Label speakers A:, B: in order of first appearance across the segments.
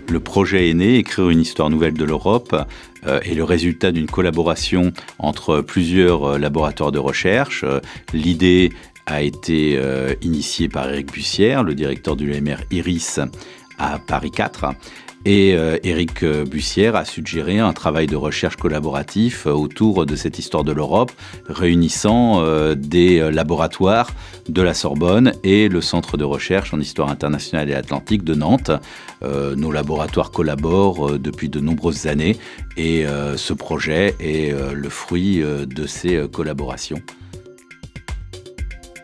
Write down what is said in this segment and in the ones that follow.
A: Le projet est né, Écrire une histoire nouvelle de l'Europe, est le résultat d'une collaboration entre plusieurs laboratoires de recherche. L'idée a été initiée par Éric Bussière, le directeur de l'UMR IRIS à Paris 4. Et Éric Bussière a suggéré un travail de recherche collaboratif autour de cette histoire de l'Europe, réunissant des laboratoires de la Sorbonne et le Centre de recherche en histoire internationale et atlantique de Nantes. Nos laboratoires collaborent depuis de nombreuses années et ce projet est le fruit de ces collaborations.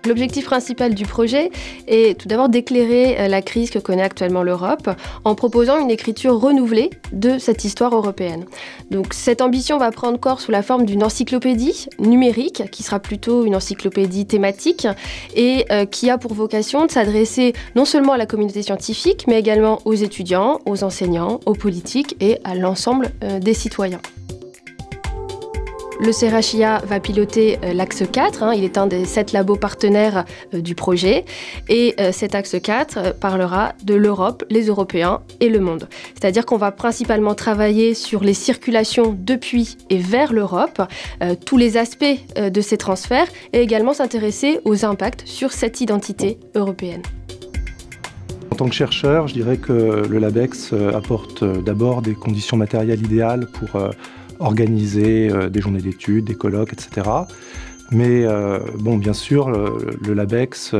B: L'objectif principal du projet est tout d'abord d'éclairer la crise que connaît actuellement l'Europe en proposant une écriture renouvelée de cette histoire européenne. Donc cette ambition va prendre corps sous la forme d'une encyclopédie numérique qui sera plutôt une encyclopédie thématique et qui a pour vocation de s'adresser non seulement à la communauté scientifique mais également aux étudiants, aux enseignants, aux politiques et à l'ensemble des citoyens. Le CRHIA va piloter l'axe 4, il est un des 7 labos partenaires du projet. Et cet axe 4 parlera de l'Europe, les Européens et le monde. C'est-à-dire qu'on va principalement travailler sur les circulations depuis et vers l'Europe, tous les aspects de ces transferts, et également s'intéresser aux impacts sur cette identité européenne.
C: En tant que chercheur, je dirais que le LabEx apporte d'abord des conditions matérielles idéales pour organiser des journées d'études, des colloques, etc. Mais bien sûr, le LabEx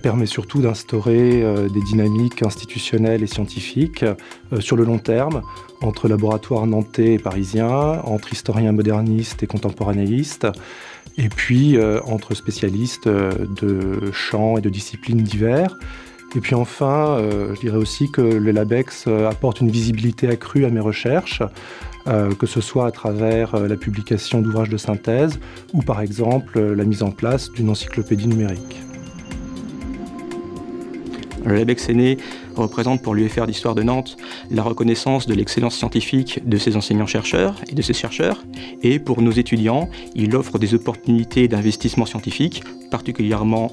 C: permet surtout d'instaurer des dynamiques institutionnelles et scientifiques sur le long terme, entre laboratoires nantais et parisiens, entre historiens modernistes et contemporanéistes, et puis entre spécialistes de champs et de disciplines divers. Et puis enfin, je dirais aussi que le LabEx apporte une visibilité accrue à mes recherches, que ce soit à travers la publication d'ouvrages de synthèse ou par exemple la mise en place d'une encyclopédie numérique.
D: Le LabEx Aîné représente pour l'UFR d'Histoire de Nantes la reconnaissance de l'excellence scientifique de ses enseignants-chercheurs et de ses chercheurs. Et pour nos étudiants, il offre des opportunités d'investissement scientifique particulièrement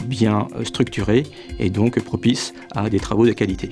D: bien structurées et donc propices à des travaux de qualité.